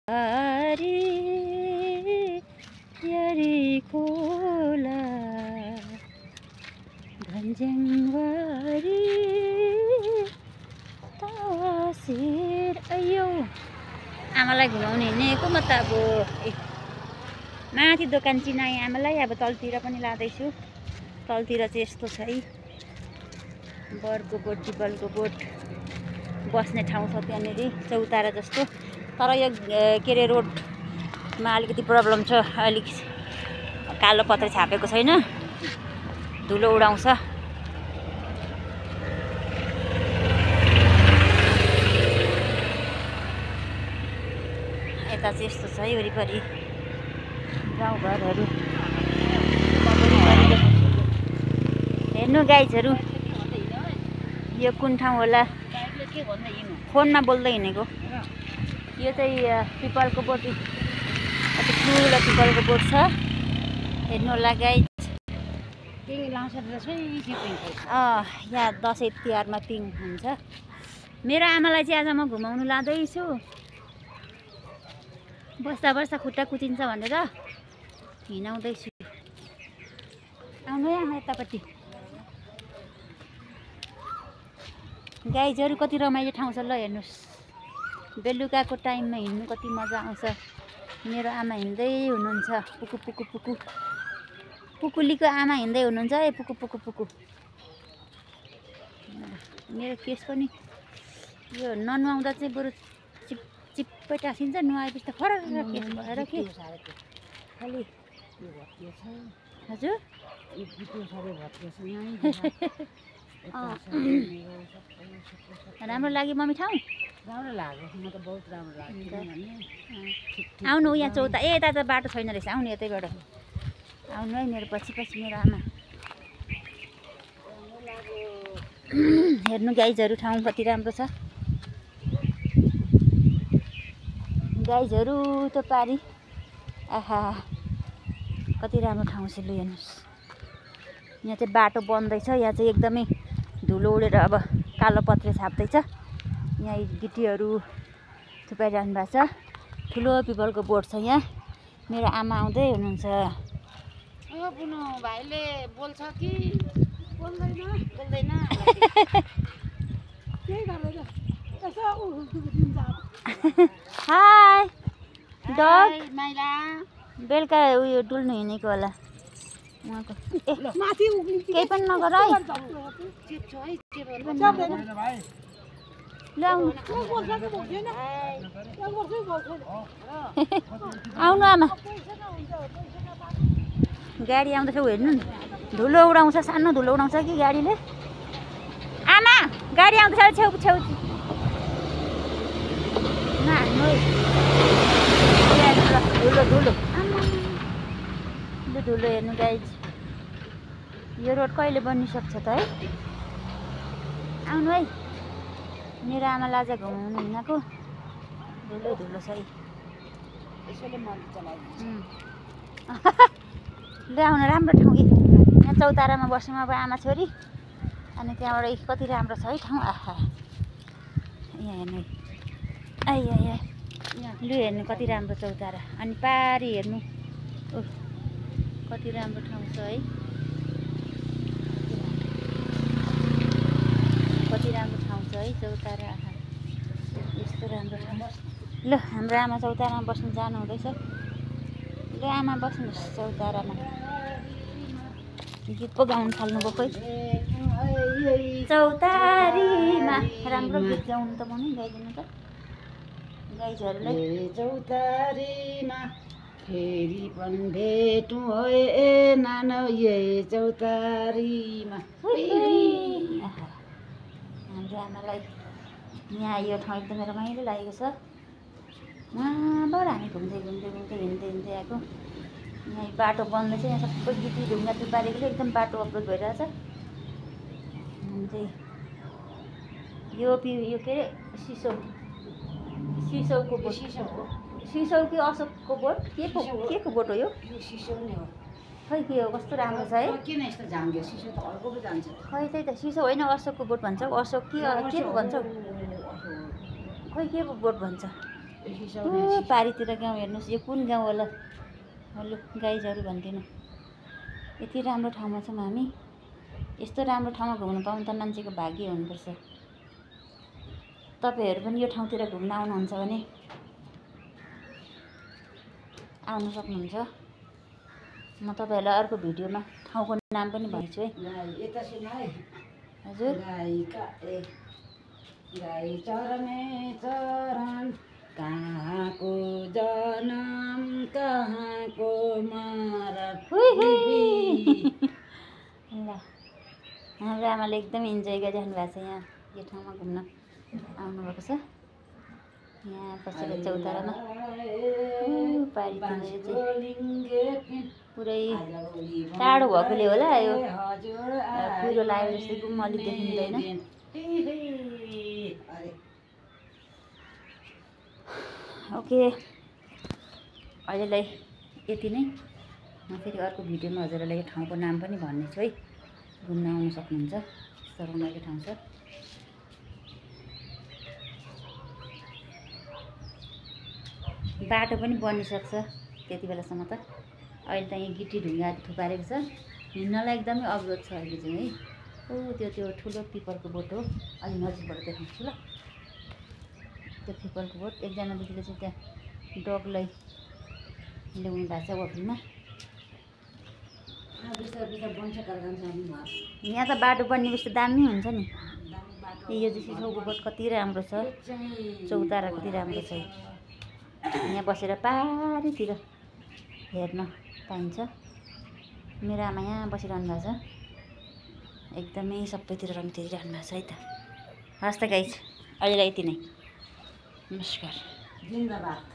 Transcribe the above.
आरी यारी खोला भन्ज्याङवारी तवासेर अयो आमालाई घुमाउने हिँडेको म त अब माथि दोकान चिनाएँ आमालाई अब तलतिर पनि लाँदैछु तलतिर चाहिँ यस्तो छ है बरको बोट दिबलको बोट बस्ने ठाउँ छ त्यहाँनिर चौतारा जस्तो तर यो के अरे रोडमा अलिकति प्रब्लम छ अलिक कालो पत्र छापेको छैन धुलो उडाउँछ यता चाहिँ यस्तो छ है वरिपरि गाउँघरहरू हेर्नु गाइजहरू यो कुन ठाउँ होला फोनमा बोल्दै हिँडेको यो चाहिँ पिपलको बोट ठुलो पिपलको बोट छ हेर्नु होला गाइज यहाँ दसैँ तिहारमा पिङ हुन्छ मेरो आमालाई चाहिँ आज म घुमाउनु लाँदैछु बस्दा बस्दा खुट्टा कुचिन्छ भनेर हिँडाउँदैछु आउनु है आमा यतापट्टि गाइजहरू कति रमाइलो ठाउँ छ ल हेर्नुहोस् बेलुकाको टाइममा हिँड्नु कति मजा आउँछ मेरो आमा हिँड्दै हुनुहुन्छ पुकु पुकु पुकु पुकुलीको आमा हिँड्दै हुनुहुन्छ है पुकु पुकु पुकु मेरो केस पनि यो ननुहाउँदा चाहिँ बरु चिप चिप्पै टाँसिन्छ नुहाएपछि त फरक केस भएर के खालि हजुर राम्रो लाग्यो मम्मी ठाउँ राम्रो लाग्यो म त बहुत राम्रो लाग्यो आउनु यहाँ चौता ए यता त बाटो छैन रहेछ आउनु यतैबाट आउनु है मेरो पछि पछि मेरो आमा हेर्नु गाइजहरू ठाउँ कति राम्रो छ गाइजहरू त पारी आहा कति राम्रो ठाउँ छ लु हेर्नुहोस् यहाँ चाहिँ बाटो बन्दैछ यहाँ चाहिँ एकदमै धुलो उडेर अब कालो पत्रे छाप्दैछ यहाँ गिटीहरू थुपाइरहनु भएको छ ठुलो पिपलको बोट छ यहाँ मेरो आमा आउँदै हुनुहुन्छ पुनः भाइले बोल्छ कि बोल्दैन हाय डग माइला बेलुका उयो डुल्नु हिँडेको होला उहाँको माथि उक्लिन्छ केही पनि नगर है ल आउनु आमा गाडी आउँदैछ हेर्नु नि धुलो उडाउँछ सानो धुलो उडाउँछ कि गाडीले आमा गाडी आउँदैछ छेउ छेउ नहान्नु धुलो धुलो आमा धुलो हेर्नु गाइज यो रोड कहिले बनिसक्छ त है आउनु है मेरो आमालाई आज घुमाउनु हिँडेको धुलो धुलो छ है ल आउनु राम्रो ठाउँ कि यहाँ चौतारामा बस्नु अब आमा छोरी अनि त्यहाँबाट कति राम्रो छ है ठाउँ आहा यहाँ हेर्नु आइया लु हेर्नु कति राम्रो चौतारा अनि पारी हेर्नु कति राम्रो ठाउँ छ है कति राम्रो ठाउँ छ है चौतारा आहा यस्तो राम्रो ठाउँ ल हाम्रो आमा चौतारामा बस्नु जानु हुँदैछ ल आमा बस्नुहोस् चौतारामा गीत पो गाउनु थाल्नुभयो कोही चौतारीमा राम्रो गीत गाउनु त मम्मी गाइदिनु त गाइजहरूलाई चौतारीमा फेरि पनि भेटौँ है नानो ये चौतारीमा हाम्रो आमालाई यहाँ यो ठाउँ एकदमै रमाइलो लागेको छ उहाँबाट हामी घुम्दै घुम्दै घुम्दै हिँड्दै हिँड्दै आएको यहाँ बाटो बन्दैछ यहाँ सबै गिटी ढुङ्गा पारेकोले एकदम बाटो अवरोध भइरहेछ चाहिँ यो के अरे सिसौको बोट सिसौ कि अशोकको बोट के को बोट हो यो सिसो नै हो खै के हो कस्तो राम्रो छ है किन यस्तो जान्थ्यो सिसो त अर्को पो जान्छ खै त्यही त सिसो होइन अशोकको बोट भन्छ अशोक के को भन्छ खै के को बोट भन्छ पारीतिर गाउँ हेर्नुहोस्, यो कुन गाउँ होला? लु गाइजहरू भनिदिनु। यति राम्रो ठाउँमा छौँ हामी। यस्तो राम्रो ठाउँमा घुम्नु पाउनु त मान्छेको भाग्य हुनुपर्छ। तपाईँहरू पनि यो ठाउँतिर घुम्न आउनुहुन्छ भने आउनु सक्नुहुन्छ। म तपाईँहरूलाई अर्को भिडियोमा ठाउँको नाम पनि भन्छु है। यता सुन है। हजुर गाई चरने चरण, कहाँको जनम कहाँको मरण। ल हाम्रो आमाले एकदम इन्जोय गरिराख्नु भएको छ। यहाँ यो ठाउँमा घुम्न आउनुभएको छ। यहाँ बसेर चौतारामा पारीतिर चाहिँ पुरै टाढो भएकोले होला यो कुहिरो लाग्यो जस्तै पनि अलिक देखिँदैन। ओके, अहिलेलाई यति नै। म फेरि अर्को भिडियोमा हजुरहरूलाई यो ठाउँको नाम पनि भन्नेछु है। घुम्न आउनु सक्नुहुन्छ। यस्तो रमाइलो ठाउँ छ। बाटो पनि बनिसक्छ त्यति बेलासम्म त। अहिले त यहाँ गिटी ढुङ्गा थुपारेको छ। हिँड्नलाई एकदमै अवरोध छ अहिले चाहिँ है। त्यो ठुलो पिपलको बोट हो। अलि नजिकबाट देखाउँछु ल। त्यो पिपलको बोट एकजना दिदीले चाहिँ त्यहाँ डगलाई ल्याउनु भएको छ वकिलमा। यहाँ त बाटो बनिएपछि दामी हुन्छ नि। यो चाहिँ सिसौको बोट कति राम्रो छ। चौतारा कति राम्रो छ। यहाँ बसेर पारीतिर हेर्न पाइन्छ। मेरो आमा यहाँ बसिरहनु भएको छ। एकदमै सबैतिर रमिराख्नु भएको छ है त। हस् त गाइस, अहिलेलाई यति नै। नमस्कार। जिन्दाबाद।